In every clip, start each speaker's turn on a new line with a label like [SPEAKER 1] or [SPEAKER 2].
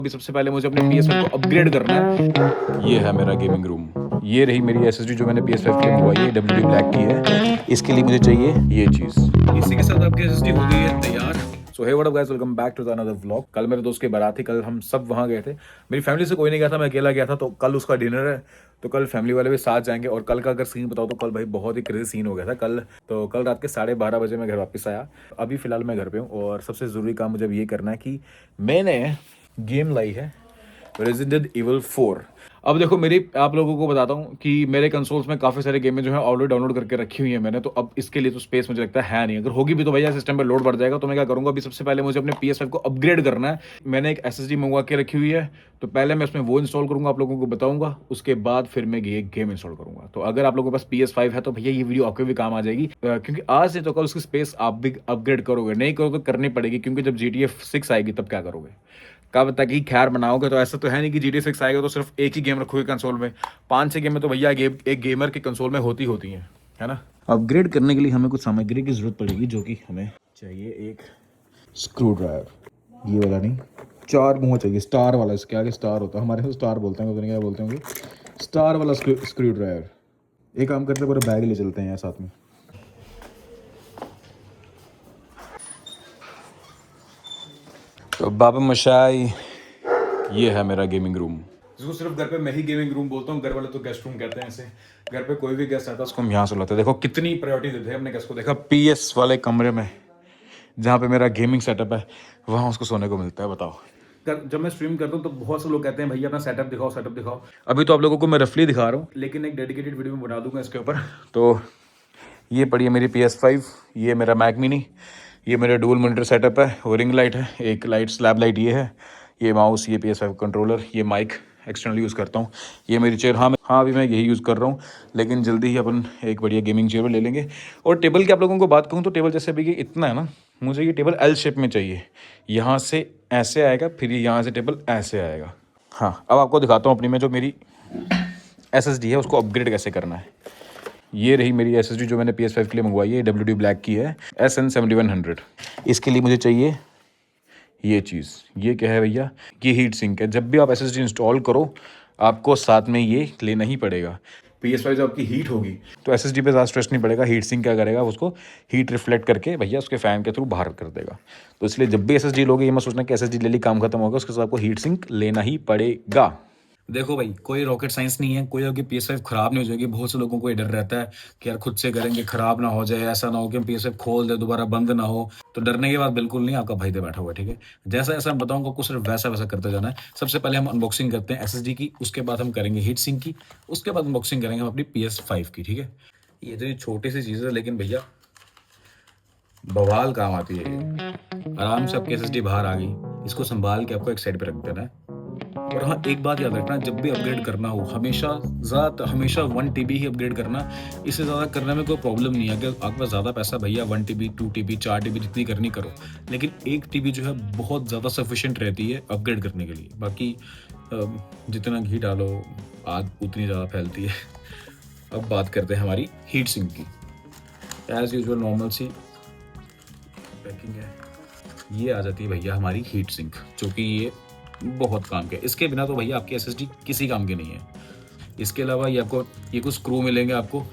[SPEAKER 1] अभी सबसे पहले मुझे अपने PS5 को अपग्रेड करना है। ये है मेरा गेमिंग रूम। ये रही मेरी SSD जो मैंने PS5 के लिए मंगवाई है, WD ब्लैक की है। इसके लिए मुझे चाहिए ये चीज़। इसी के साथ आपकी SSD हो गई है तैयार। So hey what up guys, welcome back to the another vlog. कल मेरे दोस्त की बारात थी, कल हम सब वहाँ गए थे। मेरी फैमिली से कोई नहीं गया था, मैं अकेला गया था। तो कल उसका डिनर है, तो कल फैमिली वाले भी साथ जाएंगे। और कल का अगर सीन बताओ तो कल भाई बहुत ही क्रेजी सीन हो गया था कल। तो कल रात के 12:30 बजे मैं घर वापस आया। अभी फिलहाल मैं घर पे हूँ और सबसे ज़रूरी काम मुझे अब ये करना है कि मैंने गेम लाई है रेजिडेंट इवल 4। अब देखो, मेरी आप लोगों को बताता हूँ कि मेरे कंसोल्स में काफ़ी सारे गेमें जो है ऑलरेडी डाउनलोड करके रखी हुई है मैंने। तो अब इसके लिए तो स्पेस मुझे लगता है नहीं। अगर होगी भी तो भैया सिस्टम पे लोड बढ़ जाएगा। तो मैं क्या करूँगा, अभी सबसे पहले मुझे अपने PS5 को अपग्रेड करना है। मैंने एक SSD मंगवा के रखी हुई है, तो पहले मैं उसमें वो इंस्टॉल करूँगा, आप लोगों को बताऊँगा। उसके बाद फिर मैं ये गेम इंस्टॉल करूँगा। तो अगर आप लोगों के पास PS5 है तो भैया ये वीडियो आपके भी काम आ जाएगी, क्योंकि आज से तो कल उसकी स्पेस आप भी अपग्रेड करोगे, नहीं करोगे तो करनी पड़ेगी। क्योंकि जब GTA 6 आएगी तब क्या करोगे, कब तक ही खैर बनाओगे। तो ऐसा तो है नहीं कि GTA 6 आएगा तो सिर्फ एक ही गेम रखोगे कंसोल में। 5-6 गेमें तो भैया एक गेमर के कंसोल में होती हैं, है ना। अपग्रेड करने के लिए हमें कुछ सामग्री की जरूरत पड़ेगी, जो कि हमें चाहिए एक स्क्रू ड्राइवर। ये वाला नहीं, 4 मुँह चाहिए, स्टार वाला। इसके आगे स्टार होता है, हमारे यहाँ स्टार बोलते हैं, पता नहीं क्या बोलते होंगे। स्टार वाला स्क्रू ड्राइवर। एक काम करते हैं, पूरा बैग ले चलते हैं यार साथ में। तो बाबा मशाई, ये है मेरा गेमिंग रूम, जिसको सिर्फ घर पे मैं ही गेमिंग रूम बोलता हूँ। घर वाले तो गेस्ट रूम कहते हैं इसे। घर पे कोई भी गेस्ट आता है उसको हम यहाँ से लाते हैं। देखो कितनी प्रायोरिटी देते हैं अपने गेस्ट को। देखा PS वाले कमरे में जहाँ पे मेरा गेमिंग सेटअप है, वहाँ उसको सोने को मिलता है। बताओ, जब मैं स्ट्रीम करता हूँ तो बहुत से लोग कहते हैं भैया अपना सेटअप दिखाओ, सेटअप दिखाओ। अभी तो आप लोगों को मैं रफली दिखा रहा हूँ, लेकिन एक डेडिकेटेड वीडियो में बना दूंगा इसके ऊपर। तो ये पड़ी है मेरी PS5, ये मेरा मैक मिनी, ये मेरा डुअल मॉनिटर सेटअप है, वो रिंग लाइट है, एक लाइट स्लैब लाइट ये है, ये माउस, ये PS5 कंट्रोलर, ये माइक एक्सटर्नल यूज़ करता हूँ, ये मेरी चेयर। हाँ अभी मैं यही यूज़ कर रहा हूँ, लेकिन जल्दी ही अपन एक बढ़िया गेमिंग चेयर ले लेंगे। और टेबल की आप लोगों को बात कहूँ तो टेबल जैसे अभी कि इतना है ना, मुझे ये टेबल L शेप में चाहिए। यहाँ से ऐसे आएगा, फिर यहाँ से टेबल ऐसे आएगा। हाँ, अब आपको दिखाता हूँ अपनी में जो मेरी SSD है उसको अपग्रेड कैसे करना है। ये रही मेरी SSD जो मैंने PS5 के लिए मंगवाई है, WD ब्लैक की है, SN7100। इसके लिए मुझे चाहिए ये चीज़। ये क्या है भैया, ये हीट सिंक है। जब भी आप SSD इंस्टॉल करो आपको साथ में ये लेना ही पड़ेगा। PS5 जब आपकी हीट होगी तो SSD पे ज़्यादा स्ट्रेस नहीं पड़ेगा। हीट सिंक क्या करेगा, उसको हीट रिफ्लेक्ट करके भैया उसके फ़ैन के थ्रू बाहर कर देगा। तो इसलिए जब भी SSD लोगे ये मत सोचना कि SSD ले ली काम खत्म होगा, उसके साथ आपको हीट सिंक लेना ही पड़ेगा। देखो भाई, कोई रॉकेट साइंस नहीं है। कोई आपकी PS5 खराब नहीं हो जाएगी। बहुत से लोगों को ये डर रहता है कि यार खुद से करेंगे खराब ना हो जाए, ऐसा ना हो कि हम PS5 खोल दे दोबारा बंद ना हो। तो डरने की बात बिल्कुल नहीं, आपका भाई तो बैठा हुआ है, ठीक है। जैसा जैसा मैं बताऊंगा आपको सिर्फ वैसा वैसा करते जाना है। सबसे पहले हम अनबॉक्सिंग करते हैं SSD की, उसके बाद हम करेंगे हीट सिंक की, उसके बाद अनबॉक्सिंग करेंगे हम अपनी PS5 की, ठीक है। ये तो ये छोटी सी चीज़ है, लेकिन भैया बवाल काम आती है ये। आराम से आपकी SSD बाहर आ गई, इसको संभाल के आपको एक साइड पे रख देना है। और हाँ, एक बात याद रखना, जब भी अपग्रेड करना हो हमेशा 1 TB ही अपग्रेड करना। इससे ज़्यादा करने में कोई प्रॉब्लम नहीं है। अगर आपके पास ज़्यादा पैसा भैया 1 TB 2 TB 4 TB जितनी करनी करो, लेकिन 1 TB जो है बहुत ज़्यादा सफिशिएंट रहती है अपग्रेड करने के लिए। बाकी जितना घी डालो आग उतनी ज़्यादा फैलती है। अब बात करते हैं हमारी हीट सिंक की। एज़ यूजुअल नॉर्मल सी पैकिंग है। ये आ जाती है भैया हमारी हीट सिंक, जो कि ये बहुत काम के। इसके बिना तो भैया आपकी SSD किसी काम की नहीं है। इसके अलावा ये कुछ स्क्रू मिलेंगे आपको,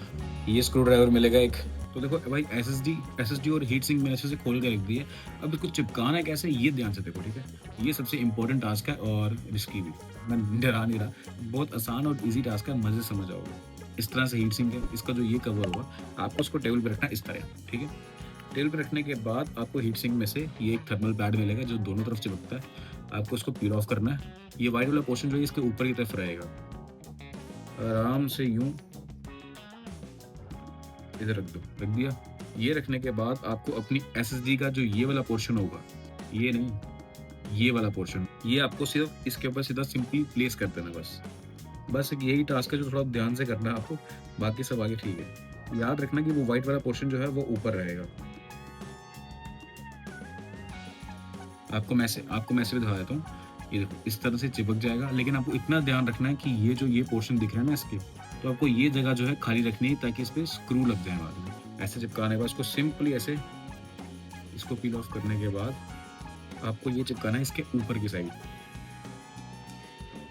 [SPEAKER 1] ये स्क्रू ड्राइवर मिलेगा एक। तो देखो भाई, SSD और हीट सिंक मैंने अच्छे से खोल के रख दी है। अब इसको चिपकाना है कैसे, ये ध्यान से देखो, ठीक है। ये सबसे इंपॉर्टेंट टास्क है और रिस्की भी। मैं डरा नहीं रहा, बहुत आसान और ईजी टास्क है, मजे से समझ आओगे। इस तरह से हीट सिंक है, इसका जो ये कवर होगा आपको उसको टेबल पर रखना है इस तरह, ठीक है। टेबल पर रखने के बाद आपको हीट सिंक में से ये एक थर्मल पैड मिलेगा जो दोनों तरफ चिपकता है। आपको इसको पील ऑफ करना है। ये वाइट वाला पोर्शन जो है इसके ऊपर की तरफ रहेगा। आराम से यूं इधर रख दो, रख दिया। ये रखने के बाद आपको अपनी SSD का जो ये वाला पोर्शन होगा, ये नहीं, ये वाला पोर्शन, ये आपको सिर्फ इसके ऊपर सीधा सिंपली प्लेस कर देना। बस एक यही टास्क है जो थोड़ा ध्यान से करना है आपको, बाकी सब आगे ठीक है। याद रखना कि वो व्हाइट वाला पोर्शन जो है वो ऊपर रहेगा। आपको मैं से भी दिखा देता हूँ। ये देखो इस तरह से चिपक जाएगा, लेकिन आपको इतना ध्यान रखना है कि ये पोर्शन दिख रहा है ना इसके, तो आपको ये जगह जो है खाली रखनी है ताकि इस पर स्क्रू लग जाए बाद में। ऐसे चिपकाने के बाद इसको सिंपली ऐसे, इसको पील ऑफ करने के बाद आपको ये चिपकाना है इसके ऊपर की साइड।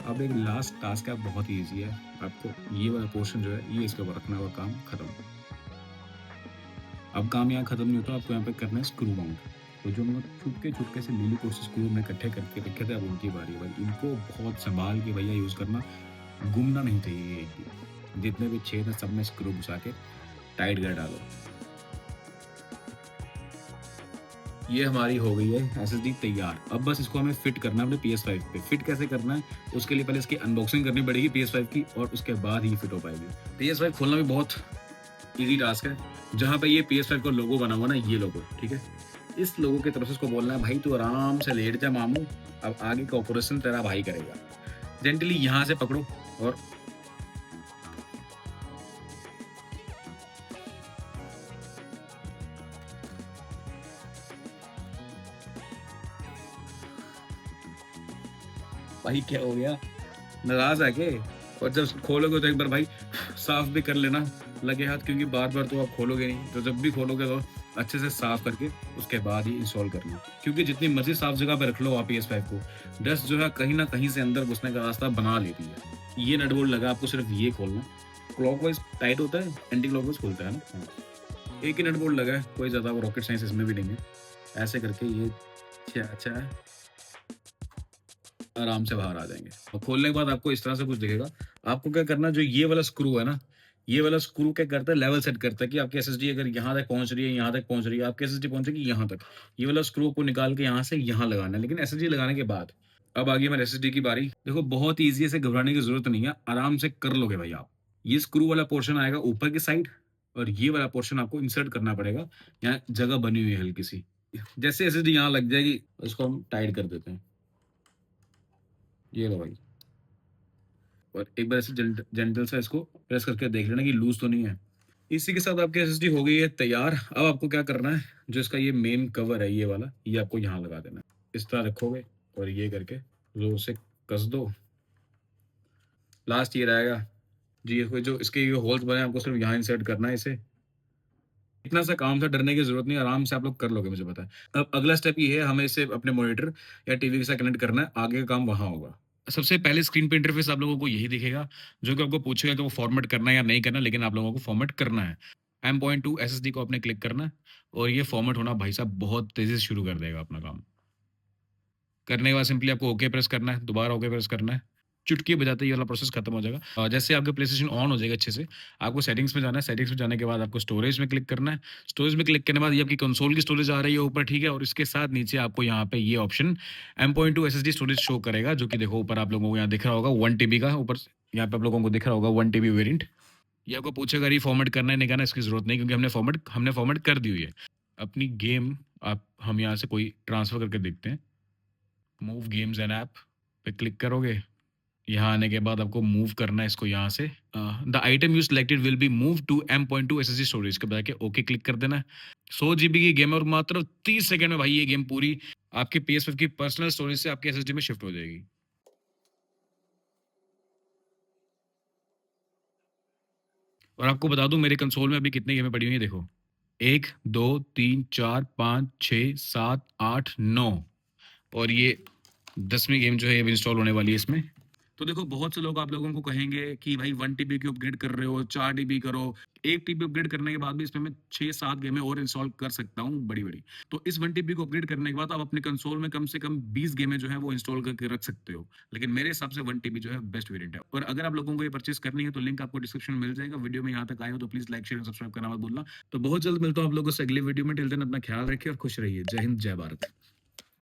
[SPEAKER 1] अब एक लास्ट टास्क है, बहुत ही ईज़ी है। आपको ये वाला पोर्शन जो है, ये इसके ऊपर रखना होगा, काम खत्म। अब काम यहाँ खत्म नहीं होता, आपको यहाँ पे करना है स्क्रू माउंट। तो जो हमने छुटके-छुटके से नीली पोर्शन स्क्रू हमने इकट्ठे करके रखे थे, अब उनकी बारी है भाई। इनको बहुत सँभाल के भैया यूज़ करना, गुमना नहीं चाहिए ये एक भी। जितने भी छेद हैं, सब में स्क्रू घुसा के टाइट कर डालो। ये हमारी हो गई है एसएसडी तैयार। अब बस इसको हमें फिट करना है अपने PS5 पे। फिट कैसे करना है, उसके लिए पहले इसकी अनबॉक्सिंग करनी पड़ेगी PS5 की, और उसके बाद ही फिट हो पाएगी। PS5 खोलना भी बहुत ईज़ी टास्क है। जहाँ पे ये PS5 का लोगो बना हुआ ना, ये लोगो, ठीक है? इस लोगो की तरफ से इसको बोलना है, भाई तू आराम से लेट जा मामू, अब आगे का ऑपरेशन तेरा भाई करेगा। जेंटली यहाँ से पकड़ो और भाई क्या हो गया? नाराज़ है के? और जब खोलोगे तो एक बार भाई साफ भी कर लेना लगे हाथ, क्योंकि बार-बार तो आप खोलोगे नहीं। तो जब भी खोलोगे तो अच्छे से साफ करके उसके बाद ही इंस्टॉल करना। क्योंकि जितनी मर्ज़ी साफ जगह पे रख लो आप PS5 को, डस्ट जो है कहीं न कहीं से अंदर घुसने का रास्ता बना लेती है। ये नट बोल्ट लगा, आपको सिर्फ़ ये खोलना है। क्लॉकवाइज़ टाइट होता है, एंटी क्लॉकवाइज़ खुलता है ना? हाँ। एक ही नट बोल्ट लगा है, कोई ज़्यादा वो रॉकेट साइंस इसमें भी नहीं है। ऐसे करके ये अच्छा आराम से बाहर आ जाएँगे। और खोलने के बाद आपको इस तरह से कुछ दिखेगा। आपको क्या करना है, जो ये वाला स्क्रू है ना, ये वाला स्क्रू क्या करता है, लेवल सेट करता है कि आपकी एसएसडी अगर यहाँ तक पहुँच रही है, यहाँ तक पहुँच रही है, आपकी एसएसडी पहुँचेगी यहाँ तक। ये वाला स्क्रू को निकाल के यहाँ से यहाँ लगाना है, लेकिन एसएसडी लगाने के बाद। अब आ गई हमारी एसएसडी की बारी। देखो बहुत ईज़ी है, इसे घबराने की ज़रूरत नहीं है, आराम से कर लोगे भाई आप। ये स्क्रू वाला पोर्शन आएगा ऊपर की साइड, और ये वाला पोर्शन आपको इंसर्ट करना पड़ेगा। यहाँ जगह बनी हुई है हल्की-सी। जैसे एसएसडी यहाँ लग जाएगी, इसको हम टाइट कर देते हैं। ये लो भाई। और एक बार ऐसे जेंटल सा इसको प्रेस करके देख लेना कि लूज़ तो नहीं है। इसी के साथ आपकी एसएसडी हो गई है तैयार। अब आपको क्या करना है, जो इसका ये मेन कवर है ये वाला, ये आपको यहाँ लगा देना है। इस तरह रखोगे और ये करके ज़ोर से कस दो। लास्ट ये रहेगा। जी, ये जो इसके ये होल्स बने हैं, आपको सिर्फ़ यहाँ इंसर्ट करना है इसे। इतना सा काम था, डरने की ज़रूरत नहीं है, आराम से आप लोग कर लोगे, मुझे पता है। अब अगला स्टेप ये है, हमें इसे अपने मॉनिटर या टीवी के साथ कनेक्ट करना है, आगे का काम वहाँ होगा। सबसे पहले स्क्रीन पे इंटरफ़ेस आप लोगों को यही दिखेगा, जो कि आपको पूछेगा कि वो फ़ॉर्मेट करना है या नहीं करना है, लेकिन आप लोगों को फ़ॉर्मेट करना है। M.2 एसएसडी को आपने क्लिक करना है, और ये फ़ॉर्मेट होना भाई साहब बहुत तेज़ी से शुरू कर देगा अपना काम। करने के बाद सिंपली आपको ओके प्रेस करना है, दोबारा ओके प्रेस करना है। चुटकी बजाते ही ये वाला प्रोसेस खत्म हो जाएगा। जैसे आपका प्लेस्टेशन ऑन हो जाएगा अच्छे से, आपको सेटिंग्स में जाना है, सेटिंग्स में जाने के बाद आपको स्टोरेज में क्लिक करना है। स्टोरेज में क्लिक करने के बाद ये आपकी कंसोल की स्टोरेज आ रही है ऊपर, ठीक है? और इसके साथ नीचे आपको यहाँ पे ये option M.2 SSD storage show करेगा, जो कि देखो ऊपर आप लोगों को यहाँ दिख रहा होगा 1 टीबी का, ऊपर यहाँ पे आप लोगों को दिख रहा होगा 1 टीबी वेरिएंट। ये आपको पूछेगा रीफ़ॉर्मेट करना है, नहीं करना है, इसकी ज़रूरत नहीं, क्योंकि हमने फ़ॉर्मेट कर दी हुई है। अपनी गेम आप हम यहाँ से कोई ट्रांसफ़र करके देखते हैं। मूव गेम्स एंड ऐप पे क्लिक करोगे। यहाँ आने के बाद आपको मूव करना है इसको यहाँ से। The item you selected will be move to M.2 SSD storage, के बाद ओके क्लिक कर देना है। 100 जीबी की गेम है, और मात्र 30 सेकंड में भाई ये गेम पूरी आपके PS5 की पर्सनल स्टोरेज से आपके एसएसडी में शिफ्ट हो जाएगी। और आपको बता दूं, मेरे कंसोल में अभी कितनी गेमें पड़ी हुई हैं, देखो 1 2 3 4 5 6 7 8 9, और ये 10वीं गेम जो है अब इंस्टॉल होने वाली है इसमें। तो देखो बहुत से लोग आप लोगों को कहेंगे कि भाई 1 टीबी की अपग्रेड कर रहे हो, 4 टीबी करो। 1 टीबी अपग्रेड करने के बाद भी इसमें मैं 6-7 गेमें और इंस्टॉल कर सकता हूँ बड़ी-बड़ी। तो इस 1 टीबी को अपग्रेड करने के बाद आप अपने कंसोल में कम से कम 20 गेमें जो है वो इंस्टॉल करके रख सकते हो। लेकिन मेरे हिसाब से 1 टीबी जो है बेस्ट वेरिएंट है। और अगर आप लोगों को ये परचेज़ करनी है तो लिंक आपको डिस्क्रिप्शन में मिल जाएगा। वीडियो में यहाँ तक आए हो तो please like, share and subscribe करना मत भूलना। तो बहुत जल्द मिलता हूँ आप लोगों से अगली वीडियो में। टिल देन अपना ख्याल रखिए और खुश रहिए। जय हिंद, जय भारत।